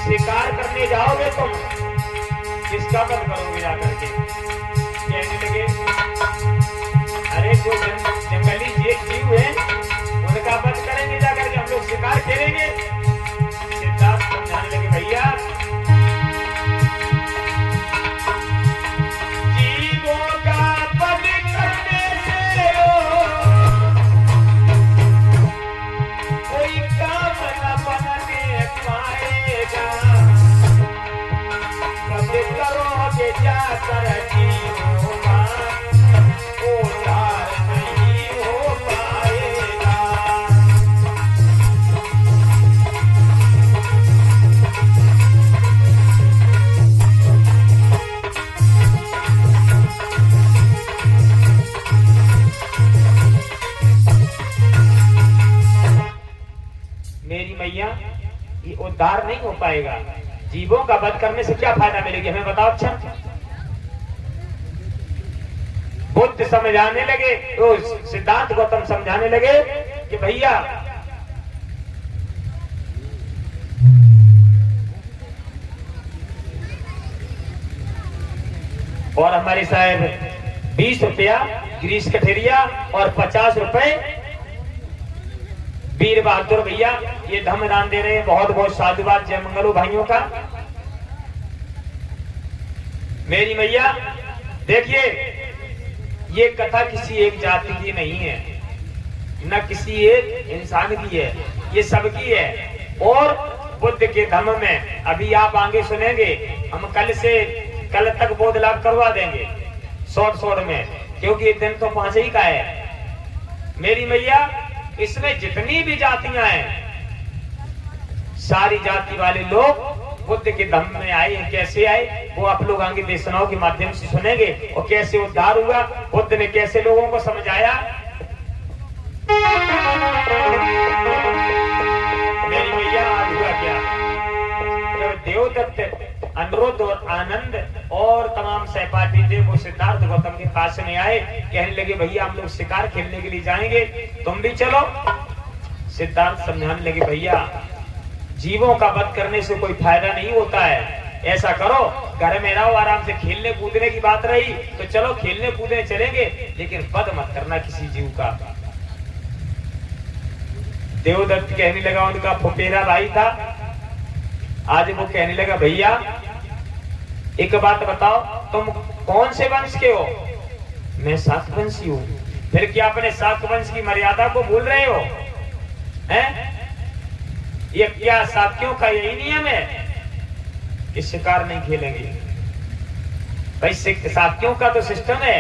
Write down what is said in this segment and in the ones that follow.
शिकार करने जाओगे तुम, किसका वध करोगे जाकर के? कहने लगे अरे जो जंगली जीव है उनका वध करेंगे जाकर के, हम लोग शिकार खेलेंगे। सिद्धार्थ समझाने लगे भैया जीवों का वध करने से कोई काम न बनने पाएगा, वध करोगे जाकर जीवों का उद्धार नहीं हो पाएगा। मेरी मैया ये उद्धार नहीं हो पाएगा, जीवों का वध करने से क्या फायदा मिलेगी हमें बताओ। अच्छा बुद्ध समझाने लगे तो सिद्धार्थ गौतम समझाने लगे कि भैया और हमारे साहब 20 रुपया गिरीश कठेरिया और 50 रुपए वीर बहादुर भैया ये धर्म दान दे रहे हैं। बहुत बहुत साधुवाद, जय मंगलो भाइयों का। मेरी मैया देखिए ये कथा किसी एक जाति की नहीं है, न किसी एक इंसान की है, ये सबकी है। और बुद्ध के धर्म में अभी आप आगे सुनेंगे, हम कल तक बोध लाभ करवा देंगे शॉर्ट में, क्योंकि ये दिन तो 5 ही का है। मेरी मैया इसमें जितनी भी जातियां हैं सारी जाति वाले लोग बुद्ध के धर्म में आए हैं। कैसे आए वो आप लोग आगे देशनाओं के माध्यम से सुनेंगे, और कैसे उद्धार हुआ, बुद्ध ने कैसे लोगों को समझाया। मेरी मैया आज हुआ क्या, तो देवदत्त अनुरुद्ध और आनंद और तमाम सहपाठी थे वो सिद्धार्थ गौतम के पास में आए, कहने लगे भैया हम लोग शिकार खेलने के लिए जाएंगे, तुम भी चलो। सिद्धार्थ समझाने लगे भैया जीवों का वध करने से कोई फायदा नहीं होता है, ऐसा करो, घर में रहो आराम से, खेलने कूदने की बात रही तो चलो खेलने कूदने चलेंगे, लेकिन वध मत करना किसी जीव का। देवदत्त कहने लगा, उनका फुफेरा भाई था, आज वो कहने लगा, भैया एक बात बताओ, तुम कौन से वंश के हो? मैं शाकवंशी हूँ। फिर क्या अपने शाकवंश की मर्यादा को भूल रहे हो? हैं? ये क्या साथियों का यही नियम है कि शिकार नहीं खेलेंगे? भाई साथियों का तो सिस्टम है,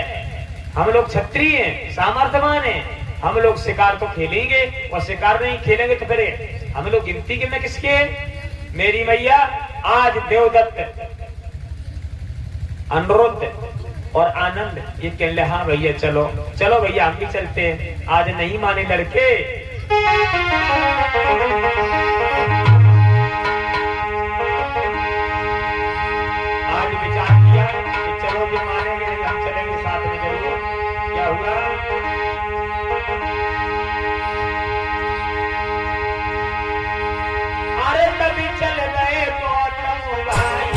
हम लोग क्षत्रिय हैं, सामर्थ्यवान हैं, हम लोग शिकार तो खेलेंगे, और शिकार नहीं खेलेंगे तो फिर हम लोग गिनती में किसके? मेरी मैया आज देवदत्त, अनुरुद्ध और आनंद ये कह ले, हाँ भैया चलो चलो भैया हम भी चलते हैं। आज नहीं माने लड़के, आज विचार किया कि चलो भी मानेंगे नहीं, हम चलेंगे साथ में जरूर। क्या हुआ? अरे तभी चल गए गौतम भाई,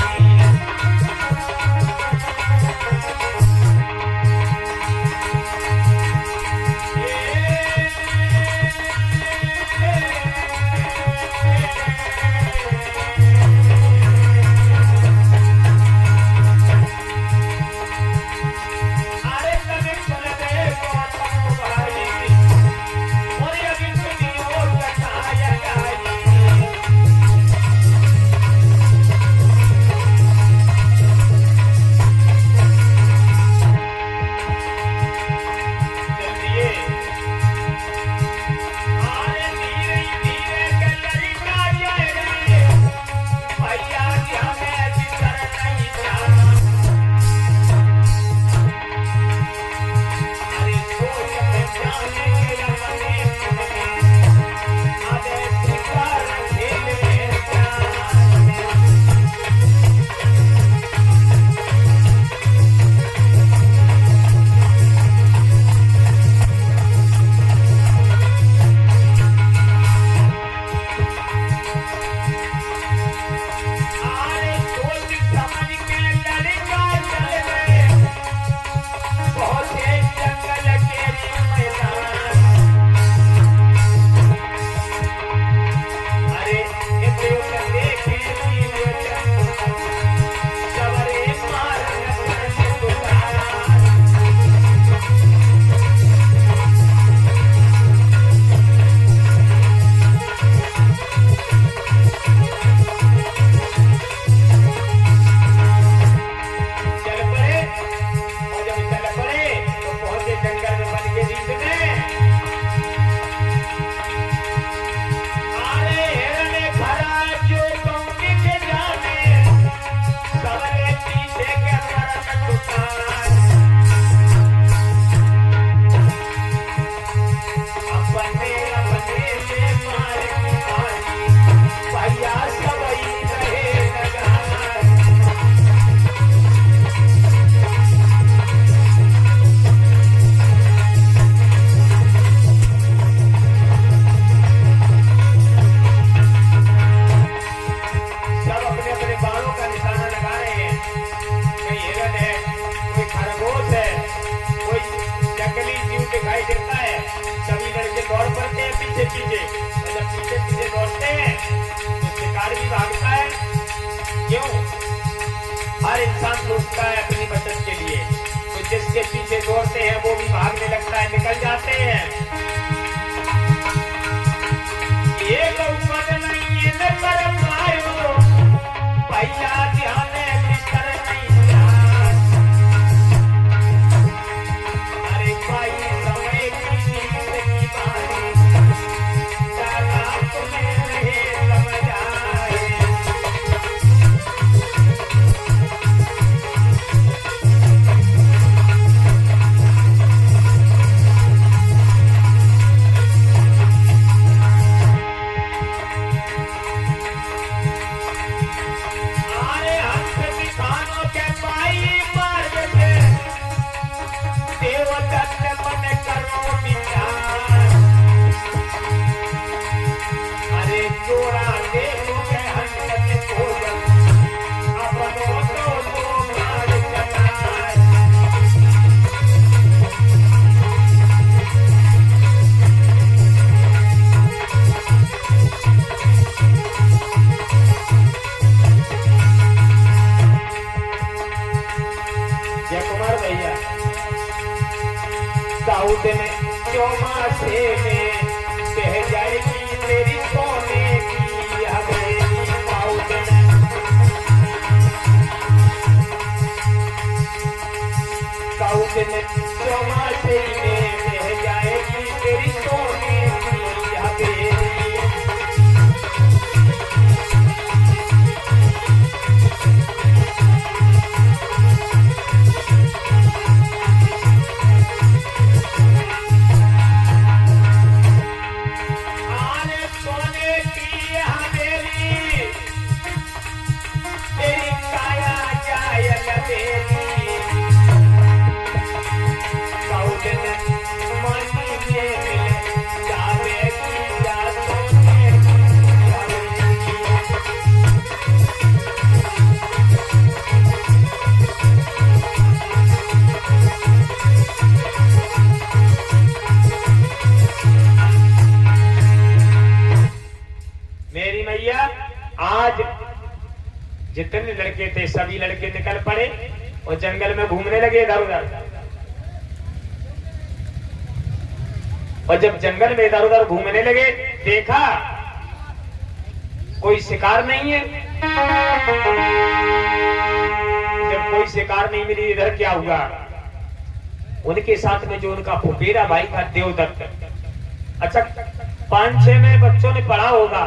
हर इंसान सोचता है अपनी बचत के लिए, तो जिसके पीछे दौड़ते हैं वो भी भागने लगता है, निकल जाते हैं। ये गौपद नहीं है न परम आयो, भैया ध्यान बिस्तर नहीं ध्यान। अरे भाई समय की जिंदगी बारी, दादा तुम्हें नहीं समझ आए। जय कुमार भैया। साउथ में चौमासे में कह जाएगी तेरी सोने की हवेली। साउथ में चौमासे में कह जाएगी तेरी सोने की हवेली। आज जितने लड़के थे सभी लड़के निकल पड़े और जंगल में घूमने लगे इधर उधर। और जब जंगल में इधर उधर घूमने लगे देखा कोई शिकार नहीं है। जब कोई शिकार नहीं मिली इधर क्या हुआ, उनके साथ में जो उनका फुफेरा भाई था देवदत्त, अच्छा 5-6 में बच्चों ने पढ़ा होगा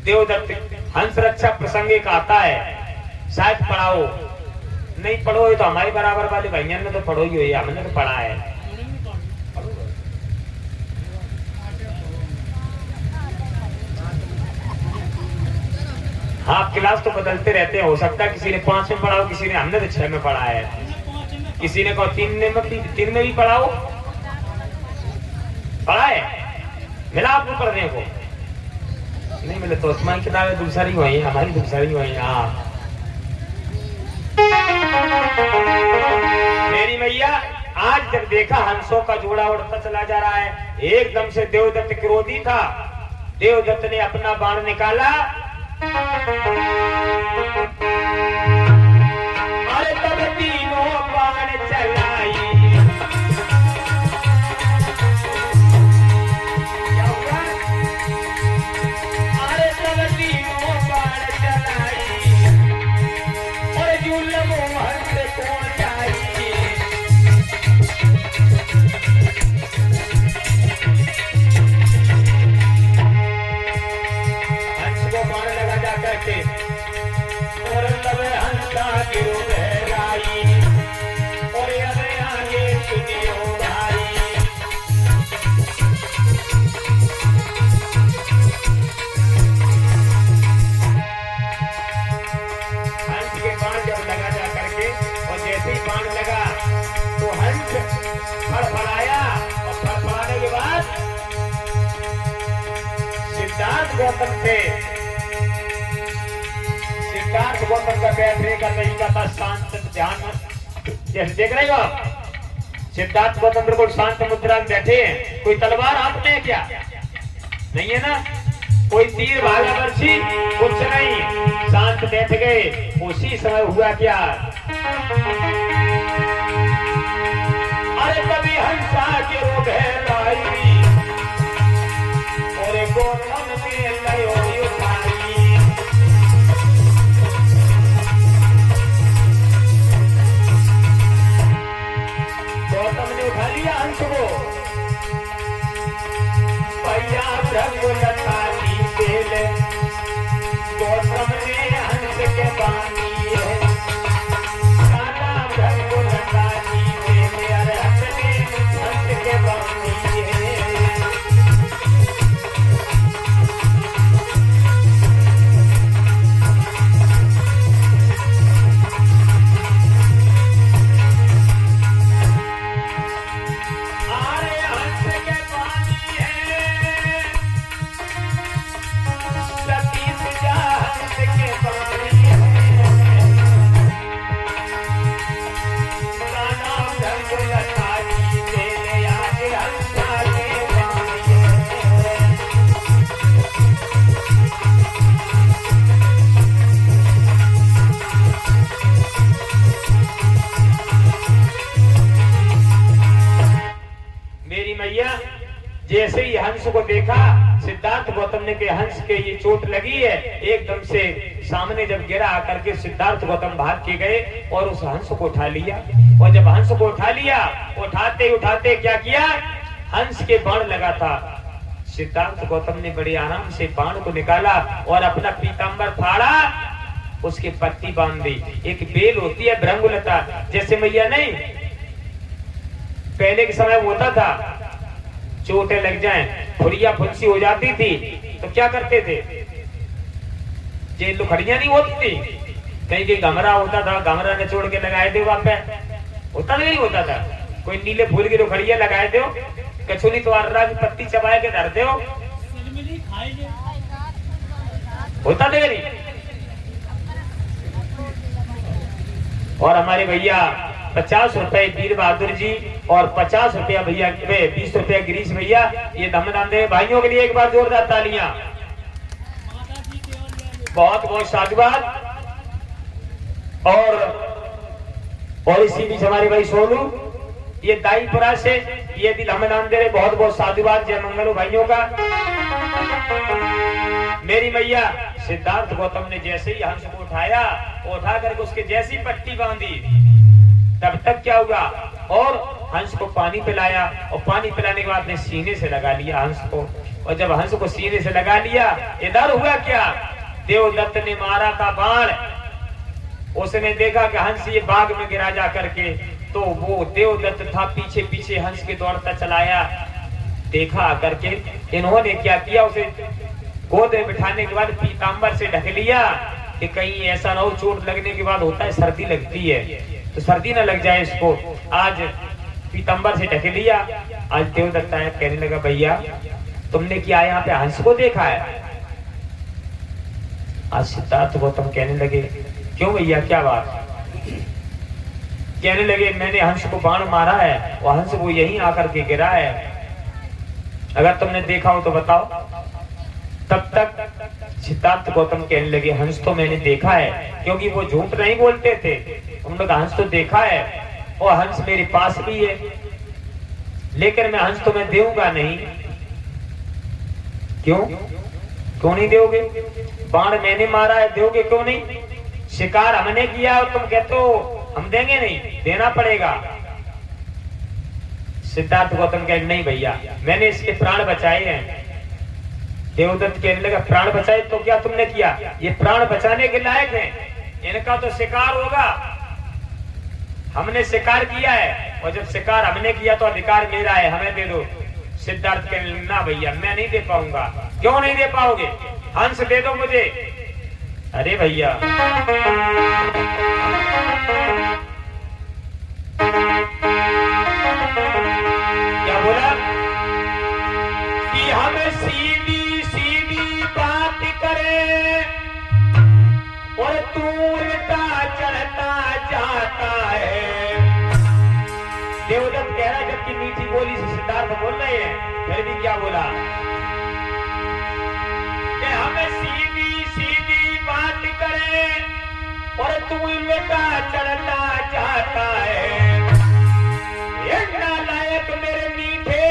देवदत्त हंस रक्षा प्रसंग एक आता है, शायद पढ़ाओ, नहीं पढ़ो तो हमारे बराबर वाले भैया ने तो पढ़ो ही हो, हमने तो पढ़ा है। हाँ क्लास तो बदलते रहते हैं, हो सकता है किसी ने 5 में पढ़ा हो, किसी ने, हमने तो 6 में पढ़ा है, किसी ने कहा 3 में भी पढ़ाओ, पढ़ा है, मिला आपको पढ़ने को नहीं मिले तो उसमें किताबें दूसरी हुई, हमारी दूसरी हुई। हाँ मेरी मैया आज जब देखा हंसों का जोड़ा उड़ता चला जा रहा है, एकदम से देवदत्त क्रोधी था। देवदत्त ने अपना बाण निकाला, अरे तब तीनों बाण चलाई। सिद्धार्थ गौतम का बैठने का तरीका था शांत ध्यान, जैसे देख रहे हो सिद्धार्थ गौतम बिल्कुल शांत मुद्रा में बैठे हैं। कोई तलवार हाथ में क्या नहीं है ना, कोई तीर भाला बर्छी कुछ नहीं, शांत बैठ गए। उसी समय हुआ क्या, अरे कभी हंसा के रोग है लाई और गौतम में लयो उठाई। गौतम ने उठा लिया हंस को, भैया प्रभु लताली तेल, गौतम ने हंस के बानी है, काला जैसे ही हंस को देखा, सिद्धार्थ गौतम ने के हंस के ये चोट लगी है, एकदम से सामने जब गिरा आकर के सिद्धार्थ गौतम भाग के गए और उस हंस को उठा लिया। और जब हंस को उठा लिया, उठाते उठाते क्या किया, हंस के बाण लगा था। सिद्धार्थ गौतम ने बड़े आराम से बाण को निकाला और अपना पीतांबर फाड़ा, उसकी पट्टी बांध दी। एक बेल होती है भृंगुलता, जैसे मैया नहीं पहले के समय होता था, चोटें लग जाएं, फुरिया फुंसी हो जाती थी तो क्या करते थे, ये लुखड़ियां नहीं होती थी, कहीं कहीं गमरा होता था, गमरा ने छोड़ के लगाए थे वहां पे, होता नहीं होता था, कोई नीले फूल की लुखड़ियां लगाए थे, कछुली तो की पत्ती चबाए के धरते हो, होता था नहीं। और हमारे भैया 50 रुपए वीर बहादुर जी और 50 रुपया भैया 20 रुपया गिरीश भैया, ये धमदान दे भाइयों के लिए एक बार जोरदार तालियां। बहुत बहुत साधुवाद। और इसी बीच हमारे भाई सोनू, ये दाईपुरा से, ये भी धमदान दे रहे, बहुत बहुत साधुवाद। जय मंगलो भाइयों का। मेरी मैया सिद्धार्थ गौतम ने जैसे ही हंस को उठाया, उठा करके उसके जैसी पट्टी बांधी, तब तक क्या हुआ, और हंस को पानी पिलाया, और पानी पिलाने के बाद ने सीने से लगा लिया हंस को। और जब हंस को सीने से लगा लिया, इधर हुआ क्या, देवदत्त ने मारा था बाण, उसने देखा कि हंस ये बाग में गिरा जा करके, तो वो देवदत्त था पीछे पीछे हंस के दौड़ता चलाया, देखा करके इन्होंने क्या किया, उसे गोद में बिठाने के बाद पीतांबर से ढक लिया कि कहीं ऐसा ना हो, चोट लगने के बाद होता है सर्दी लगती है, तो सर्दी ना लग जाए इसको। आज पीतांबर से ढक लिया। आज देवदत्त आया, कहने लगा भैया तुमने क्या यहाँ पे हंस को देखा है। आज सिद्धार्थ गौतम कहने लगे क्यों भैया क्या बात। कहने लगे मैंने हंस को बाण मारा है, वो हंस वो यहीं आकर के गिरा है, अगर तुमने देखा हो तो बताओ। तब तक सिद्धार्थ गौतम कहने लगे हंस तो मैंने देखा है, क्योंकि वो झूठ नहीं बोलते थे, उन्होंने कहा हंस तो देखा है और हंस मेरे पास भी है, लेकिन मैं हंस तुम्हें दूंगा नहीं। क्यों क्यों नहीं दोगे, बाण मैंने मारा है, दोगे क्यों नहीं। शिकार हमने किया और तुम कहते हो हम देंगे नहीं, देना पड़ेगा। सिद्धार्थ गौतम कहने नहीं भैया मैंने इसके प्राण बचाए हैं। देवदत्त कहने लगा प्राण बचाए तो क्या तुमने किया, ये प्राण बचाने के लायक हैं, इनका तो शिकार होगा, हमने शिकार किया है, और जब शिकार हमने किया तो अधिकार मेरा है, हमें दे दो। सिद्धार्थ कहने लगा ना भैया मैं नहीं दे पाऊंगा। क्यों नहीं दे पाओगे, हंस दे दो मुझे। अरे भैया क्या बोला कि हम सीधी सीधी बात करे और तू उल्टा चढ़ता जाता है। देवदत्त कह रहा है जबकि मीठी बोली से सिद्धार्थ बोल रहे हैं, फिर भी क्या बोला कि हम सीधी सीधी बात करे और तू उल्टा चढ़ता जाता है। नालायक मेरे मीठे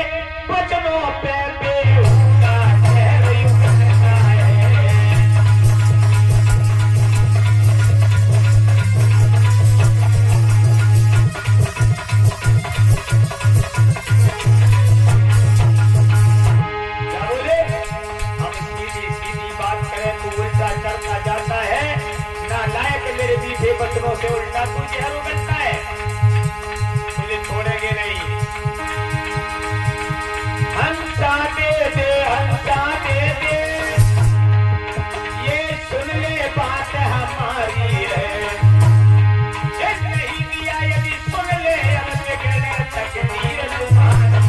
बचनों पे बेहुदा शहर उगलता है। क्या बोले, हम सीधी सीधी बात करें तू उल्टा चढ़ता जाता है। नालायक मेरे मीठे बचनों से उल्टा तू शहर उगलता है, छोड़ेंगे नहीं। हंसा दे दे हंसा दे दे, ये सुन ले बात हमारी है, नहीं दिया यदि सुन ले हमसे कहने तकदीर तुम्हारी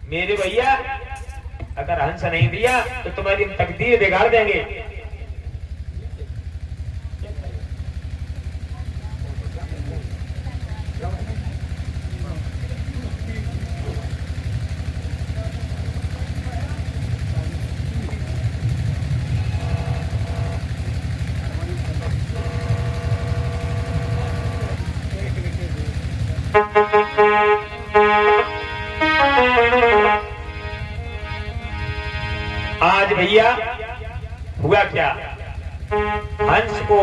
मेरे भैया। अगर हंस नहीं दिया तो तुम्हारी तकदीर बिगाड़ देंगे। आज भैया हुआ क्या, हंस को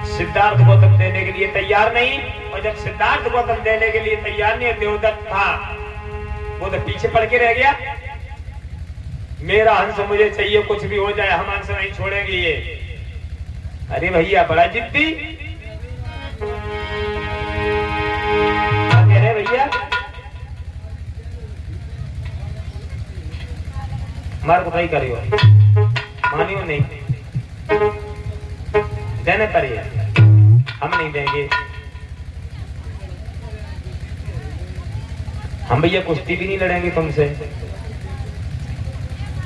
सिद्धार्थ गौतम देने के लिए तैयार नहीं, और जब सिद्धार्थ गौतम देने के लिए तैयार नहीं, देवदत्त था वो तो पीछे पड़ के रह गया। मेरा हंस मुझे चाहिए, कुछ भी हो जाए हम हंस नहीं छोड़ेंगे ये। अरे भैया बड़ा जिद्दी, क्या कह रहे भैया, मार कुटाई करियो, मानियो नहीं, देने पर हम नहीं देंगे। हम भैया कुश्ती भी नहीं लड़ेंगे तुमसे,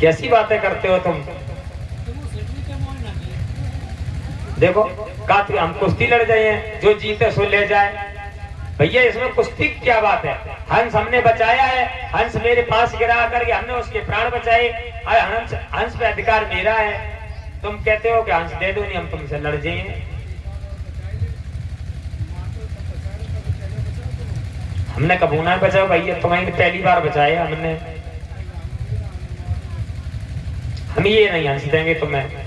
कैसी बातें करते हो तुम। देखो काफी हम कुश्ती लड़ जाए, जो जीते सो ले जाए। भैया इसमें कुश्ती क्या बात है, हंस हमने बचाया है, हंस मेरे पास गिरा करके हमने उसके प्राण बचाए, हंस पे अधिकार मेरा है। तुम कहते हो कि हंस दे दो, नहीं हम तुमसे लड़ जाए। हमने कबू ना बचाओ भैया, तुम्हें पहली बार बचाया हमने, हम ये नहीं हंस देंगे तुम्हें।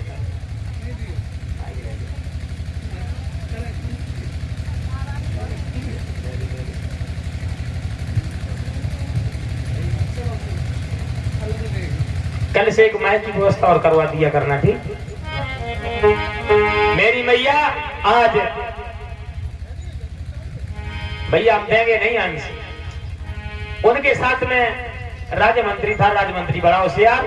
कल से एक माइक की व्यवस्था और करवा दिया करना, ठीक। मेरी मैया आज भैया हम देंगे नहीं हंस। उनके साथ में राज्य मंत्री था, राज्य मंत्री बड़ा होशियार,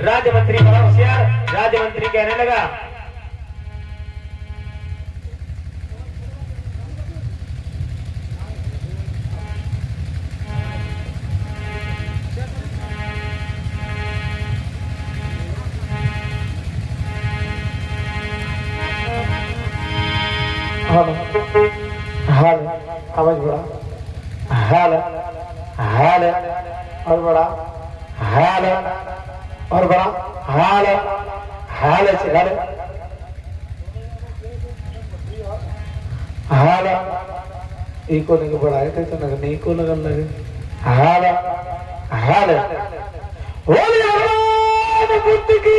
राज्य मंत्री बड़ा होशियार। राज्य मंत्री कहने लगा हाल आवाज बड़ा हाल हाल और बड़ा हाल और बड़ा हाल हाल हाल हाल इको नहीं बढ़ाए थे तो नहीं को लगन लगे हाल हाल बुद्ध की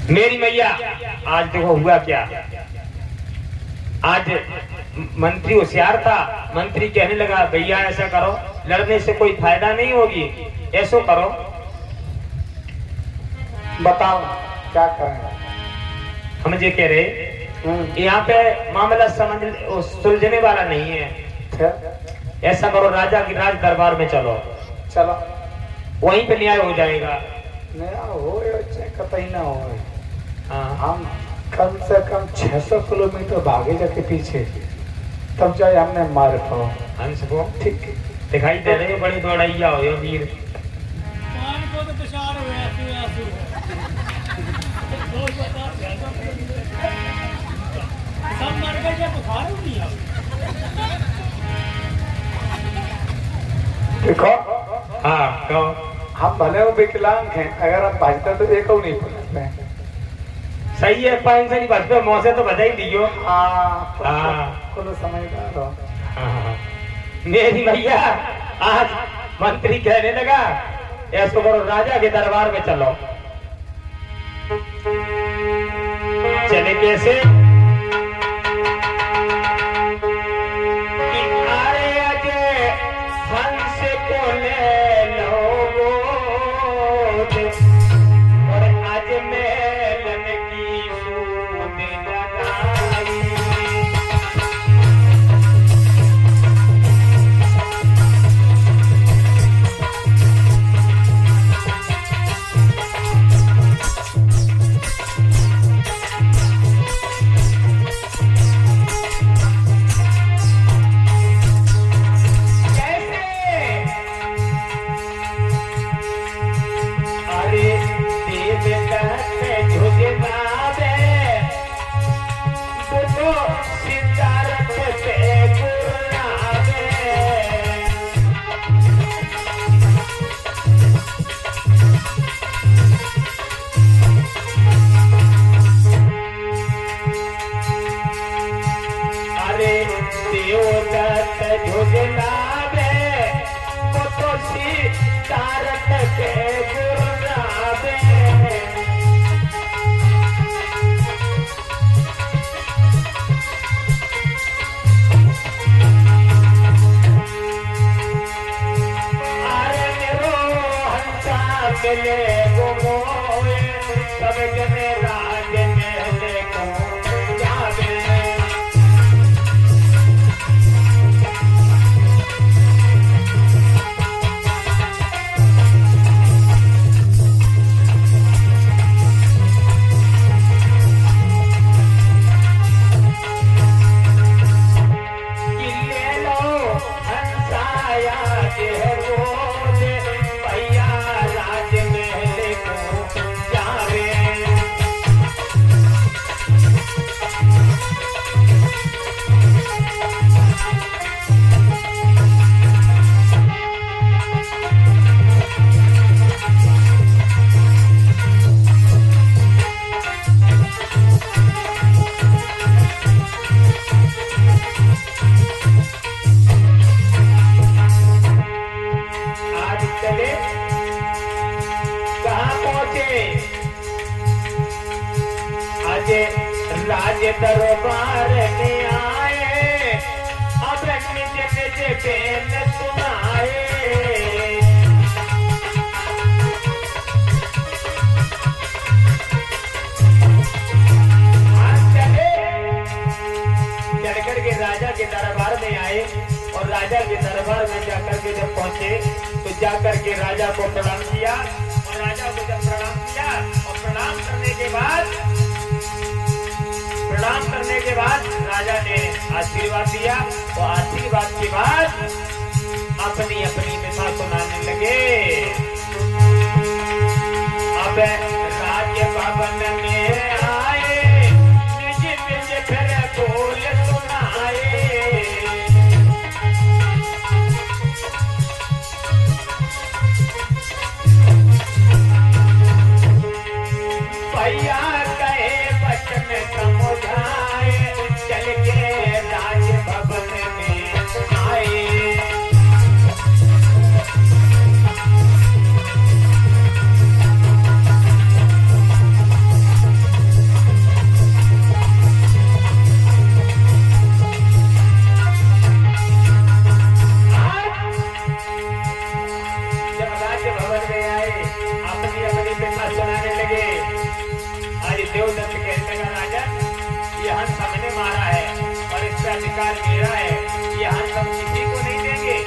मेरी मैया आज देखो हुआ क्या। आज मंत्री होशियार था, मंत्री कहने लगा भैया ऐसा करो, लड़ने से कोई फायदा नहीं होगी, ऐसा करो, बताओ क्या करें। हम ये कह रहे यहाँ पे मामला सुलझने वाला नहीं है, ऐसा करो राजा की राज दरबार में चलो, चलो वहीं पे न्याय हो जाएगा। न्याय हो कतई ना हो, हम कम से कम 600 किलोमीटर भागे जाके पीछे, तब जाए हमने मार पाओ हंस को। ठीक दिखाई दे रही है, बड़ी दौड़ैया हो वीर। देखो हाँ तो हम भले वो विकलांग हैं, अगर हम भाजते तो एक नहीं पहुंचते हैं। सही है, पाइन से नहीं बचते, मुँह से तो बधाई दियो। समझदार हो। मेरी भैया आज मंत्री कहने लगा ऐसो करो राजा के दरबार में चलो। चले कैसे, अरे अजय हंस को ले लो और आज मेलन की सूद लगाई। देवदत्त झुझलावे वो तो सिद्धार्थ के गुरगावे मिले गुमोए सब जने राज महले को जावे किले लो हंसाया के बोले भैया राज महले को जावे आज चले कहाँ पहुंचे आज राज दरबार में आए अब निज निज बेन सुनाए आज चले चल करके राजा के दरबार में आए और राजा के दरबार में जाकर के जब पहुंचे तो जाकर के राजा को प्रणाम किया और राजा को जब प्रणाम किया और प्रणाम करने के बाद राजा ने आशीर्वाद दिया और आशीर्वाद के बाद अपनी अपनी व्यथा सुनाने लगे। अब राज्य भवन में आए निज निज फिर बोल सुनाए भैया कहे वचन समझाए चल के राज भवन में आए जब राज्य भवन में आए अपनी अपनी व्यथा सुनाने लगे। आज देवदत्त कहते हैं राजा ये हंस हमने मारा है और इसका अधिकार मेरा है, ये हंस हम किसी को नहीं देंगे।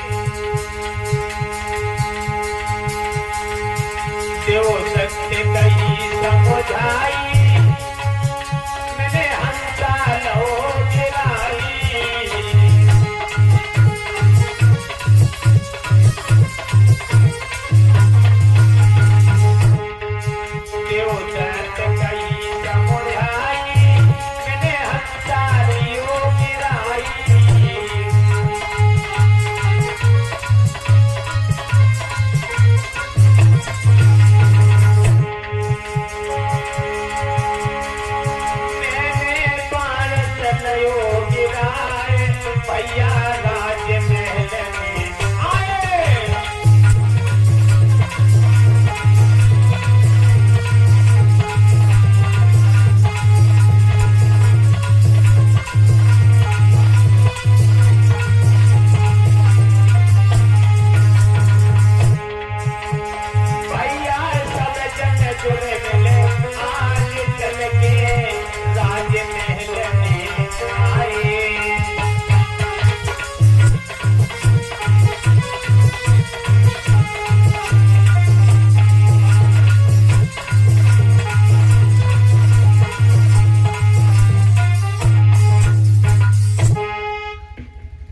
देवदत्त कही समझाई मैंने हंसा लो गिराई देवदत्त कही समझाई मैंने हंसा लियो गिराई मैंने बाण चलयो गिराए भैया राज महल में आए भैया सब जन जुड़े मिले आज चल के राज महल में आए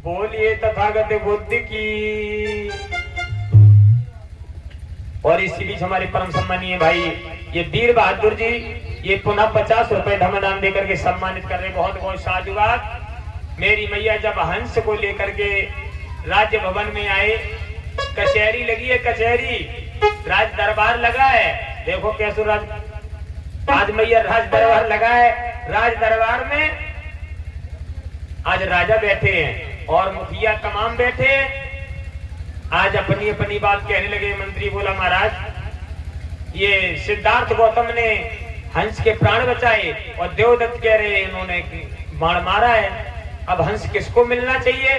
बोलिए तथागत बुद्ध की। और इसी बीच हमारे परम सम्मानीय भाई ये वीर बहादुर जी ये पुनः 50 रुपए धमदान देकर के सम्मानित कर रहे। बहुत बहुत साधुवाद। मेरी मैया जब हंस को लेकर के राज्य भवन में आए, कचहरी लगी है, कचहरी राज दरबार लगा है। देखो कैसे आज मैया राज दरबार लगा है। राज दरबार में आज राजा बैठे हैं और मुखिया तमाम बैठे। आज अपनी अपनी बात कहने लगे। मंत्री बोला महाराज ये सिद्धार्थ गौतम ने हंस के प्राण बचाए और देवदत्त कह रहे इन्होंने बाण मारा है, अब हंस किसको मिलना चाहिए?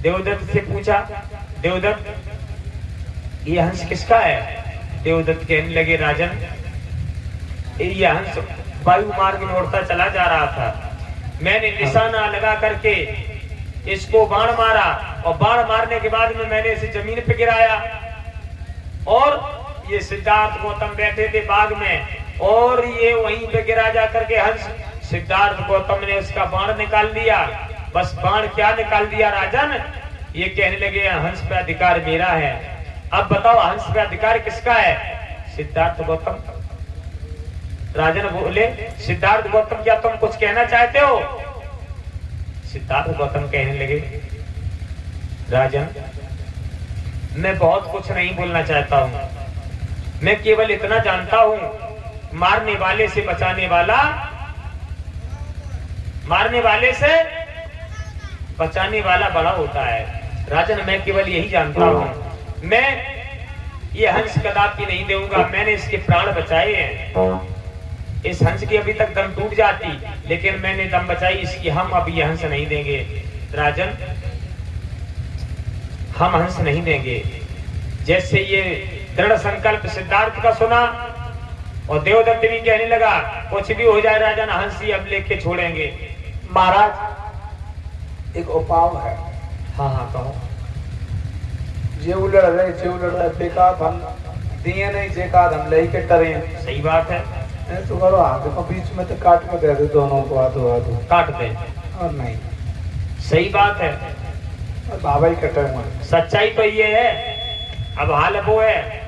देवदत्त से पूछा, देवदत्त ये हंस किसका है? देवदत्त कहने लगे राजन ये हंस वायु मार्ग में उड़ता चला जा रहा था, मैंने निशाना लगा करके इसको बाण मारा और बाण मारने के बाद में मैंने इसे जमीन पे गिराया और ये सिद्धार्थ गौतम बैठे थे बाग में और ये वहीं पे गिरा जा करके हंस। सिद्धार्थ गौतम ने उसका बाण निकाल दिया। बस बाण क्या निकाल दिया राजन? ये कहने लगे हंस पे अधिकार मेरा है। अब बताओ हंस पे अधिकार किसका है? सिद्धार्थ गौतम। राजन बोले सिद्धार्थ गौतम क्या तुम कुछ कहना चाहते हो? सिद्धार्थ गौतम कहने लगे राजन मैं बहुत कुछ नहीं बोलना चाहता हूं, मैं केवल इतना जानता हूं मारने वाले से बचाने वाला, मारने वाले से बचाने वाला बड़ा होता है। राजन मैं केवल यही जानता हूं, मैं ये हंस कदापि नहीं दूंगा, मैंने इसके प्राण बचाए हैं। इस हंस की अभी तक दम टूट जाती लेकिन मैंने दम बचाई इसकी, हम अब ये हंस नहीं देंगे। राजन हम हंस नहीं देंगे। जैसे ये दृढ़ संकल्प सिद्धार्थ का सुना और देवदत्त भी कहने लगा कुछ भी हो जाए राजन हंस ही अब लेके छोड़ेंगे। महाराज एक उपाय है। हाँ हाँ कहो। जे उलड़ रहे बेकार हम दिए नहीं जेका हम ले के टरे। सही बात है। तो करो हाथ को बीच में तो काट के दे दो दोनों को, हाथों हाथों काट दे और नहीं। सही बात है। बाबा ही कटे हुए। सच्चाई तो ये है। अब हाल वो है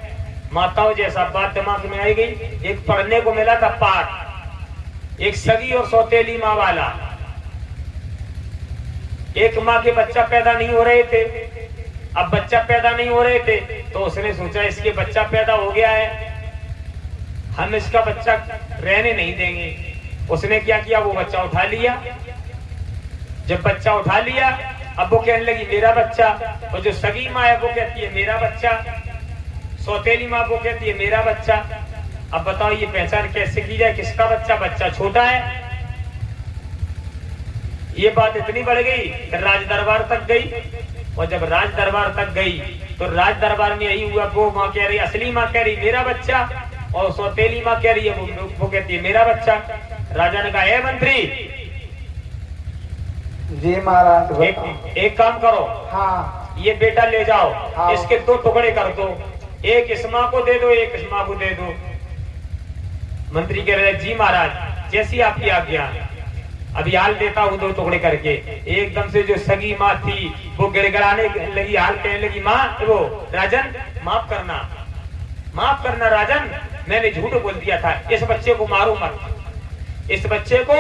माताओं जैसा बात दिमाग में आई गई। एक पढ़ने को मिला था पाठ, एक सगी और सौतेली माँ वाला। एक माँ के बच्चा पैदा नहीं हो रहे थे। अब बच्चा पैदा नहीं हो रहे थे तो उसने सोचा इसके बच्चा पैदा हो गया है, हम इसका बच्चा रहने नहीं देंगे। उसने क्या किया वो बच्चा उठा लिया। जब बच्चा उठा लिया अब वो कहने लगी मेरा बच्चा, और जो सगी माँ है वो कहती है मेरा बच्चा, सौतेली माँ वो कहती है मेरा बच्चा। अब बताओ ये पहचान कैसे की जाए किसका बच्चा? बच्चा छोटा है। ये बात इतनी बढ़ गई राज दरबार तक गई और जब राज दरबार तक गई तो राज दरबार में यही हुआ, वो माँ कह रही, असली माँ कह रही मेरा बच्चा और सौतेली माँ कह रही है वो कहती है मेरा बच्चा। राजा ने कहा हे मंत्री जी महाराज एक काम करो। हाँ ये बेटा ले जाओ। हाँ। इसके दो टुकड़े कर दो, एक इस माँ को दे दो एक इस माँ को दे दो। मंत्री कह रहे जी महाराज जैसी आपकी आज्ञा। अभी हाल देता हूँ दो टुकड़े करके। एकदम से जो सगी माँ थी वो गिड़गिड़ाने लगी, हाल कहने लगी माँ वो राजन माफ करना राजन, मैंने झूठ बोल दिया था, इस बच्चे को मारो मत, इस बच्चे को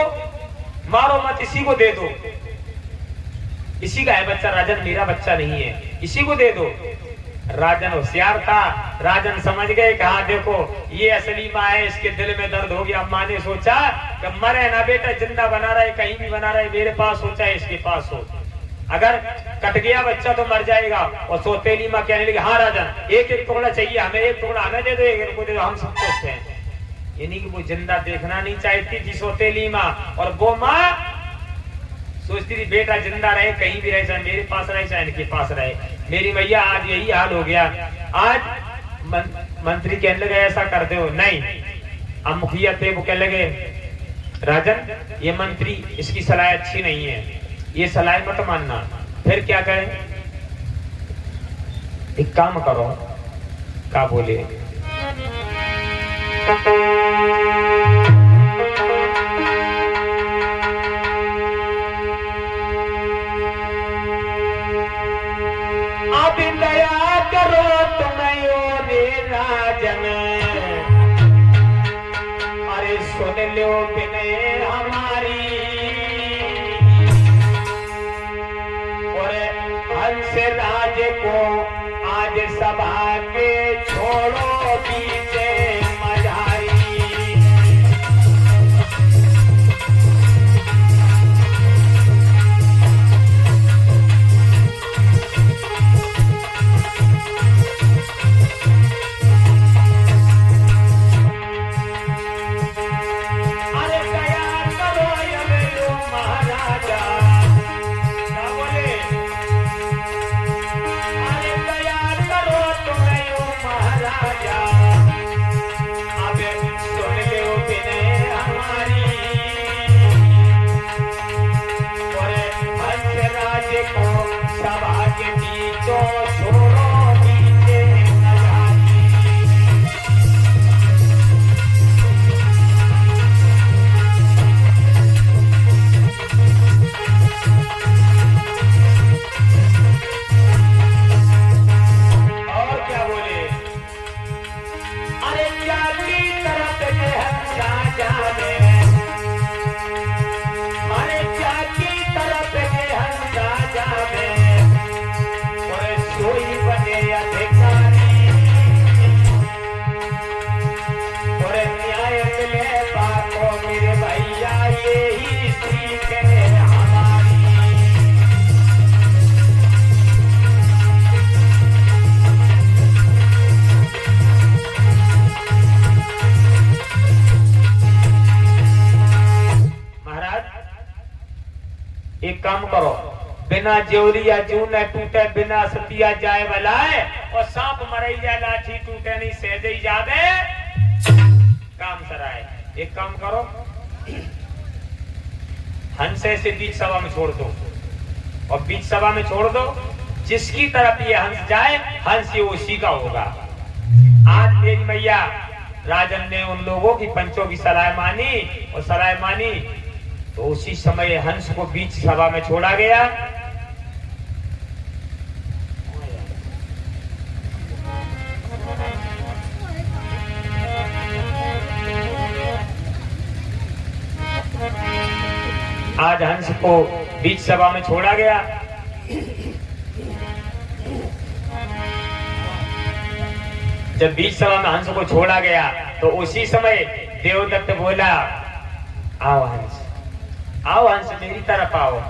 मारो मत, इसी को दे दो, इसी का है बच्चा राजन, मेरा बच्चा नहीं है, इसी को दे दो। राजन होशियार था, राजन समझ गए कहा देखो ये असली माँ है, इसके दिल में दर्द हो गया। माँ ने सोचा कि मरे ना बेटा, जिंदा बना रहा है कहीं भी बना रहा है, मेरे पास हो चाहे इसके पास हो, अगर कट गया बच्चा तो मर जाएगा। और सौतेली माँ कहने लगी हाँ राजन एक एक टुकड़ा चाहिए हमें, एक टुकड़ा हमें दे दो, एक को दे दो, हम सब खुश हैं। यानी कि वो जिंदा देखना नहीं चाहती थी सौतेली माँ, और वो माँ सोचती थी बेटा जिंदा रहे कहीं भी रहे, चाहे मेरे पास रहे चाहे इनके पास रहे। मेरी मैया आज यही हाल हो गया। आज मंत्री कहने लगे ऐसा कर दो, नहीं। अब मुखिया थे वो कहने लगे राजन ये मंत्री इसकी सलाह अच्छी नहीं है, ये सलाह मत मानना। फिर क्या करें? एक काम करो। क्या बोले? दया करो तुम्हें रे राजन, अरे सुन लो विनय हमारी, और हंस राज को आज सभा के छोड़ो पीछे मझारी। काम करो, बिना ज्योरी या जू न टूटे, बिना सतिया जाए बलाए, और सांप मरई जाए लाठी टूटे नहीं, सहजे ही जादे काम सराय। एक काम करो, हंस से बीच सभा में छोड़ दो, और बीच सभा में छोड़ दो, जिसकी तरफ ये हंस जाए, हंस ये उसी का होगा। आज मेरी मैया राजन ने उन लोगों की पंचों की सलाह मानी, और सलाह मानी तो उसी समय हंस को बीच सभा में छोड़ा गया। आज हंस को बीच सभा में छोड़ा गया। जब बीच सभा में हंस को छोड़ा गया तो उसी समय देवदत्त बोला, आओ हंस, आओ हंस मेरी तरफ आओ,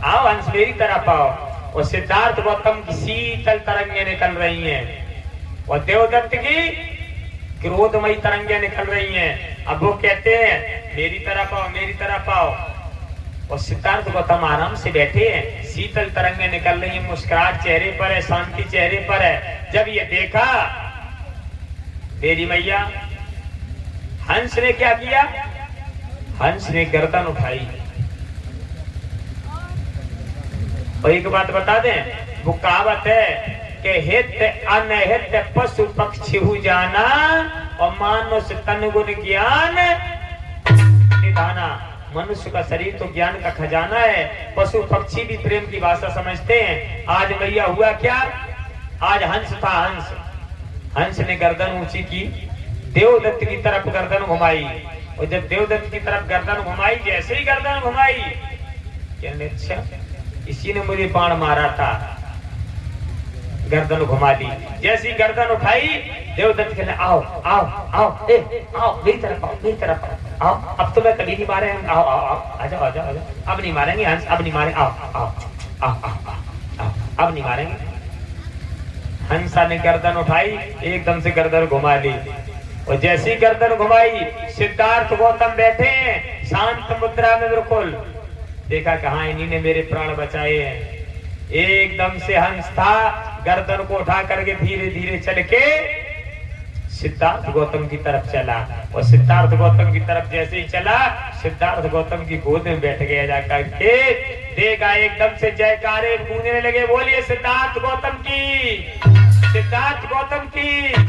आओ हंस मेरी तरफ आओ। और सिद्धार्थ गौतम की शीतल तरंगे निकल रही हैं, और देवदत्त की क्रोधमयी तरंगे निकल रही हैं। अब वो कहते हैं मेरी तरफ आओ, मेरी तरफ आओ, और सिद्धार्थ गौतम आराम से बैठे हैं, शीतल तरंगे निकल रही है, मुस्कुराहट चेहरे पर है, शांति चेहरे पर है। जब ये देखा मेरी मैया, हंस ने क्या किया, हंस ने गर्दन उठाई। और एक बात बता दें, वो कहावत है कि हित अनहित पशु पक्षी हु जाना, और मानुष तन गुण ज्ञान निधाना। मनुष्य का शरीर तो ज्ञान का खजाना है, पशु पक्षी भी प्रेम की भाषा समझते हैं। आज भैया हुआ क्या, आज हंस था, हंस, हंस ने गर्दन ऊंची की, देवदत्त की तरफ गर्दन घुमाई। और जब देवदत्त की तरफ गर्दन घुमाई, जैसे ही गर्दन घुमाई, कहने अच्छा इसी ने मुझे बाण मारा था, गर्दन घुमा दी। जैसी गर्दन उठाई, देवदत्त कहने आओ आओ आओ, आओ मेरी तरफ आओ, मेरी तरफ आओ, अब तो मैं कभी नहीं मारे, आओ आओ आओ, आजाओ आजाओ आजाओ, अब नहीं मारेंगे हंस, अब नहीं मारे, आओ आओ आओ आओ, अब नहीं मारेंगे। हंसा ने गर्दन उठाई, एकदम से गर्दन घुमा ली, और जैसी गर्दन घुमाई, सिद्धार्थ गौतम बैठे हैं शांत मुद्रा में बिल्कुल। देखा कहाँ इन्हीं ने मेरे प्राण बचाए हैं। एकदम से हंस था, गर्दन को उठा करके धीरे धीरे चल के सिद्धार्थ गौतम की तरफ चला, और सिद्धार्थ गौतम की तरफ जैसे ही चला, सिद्धार्थ गौतम की गोद में बैठ गया जाकर के। देखा एकदम से जयकारे गूंजने लगे, बोलिए सिद्धार्थ गौतम की, सिद्धार्थ गौतम की।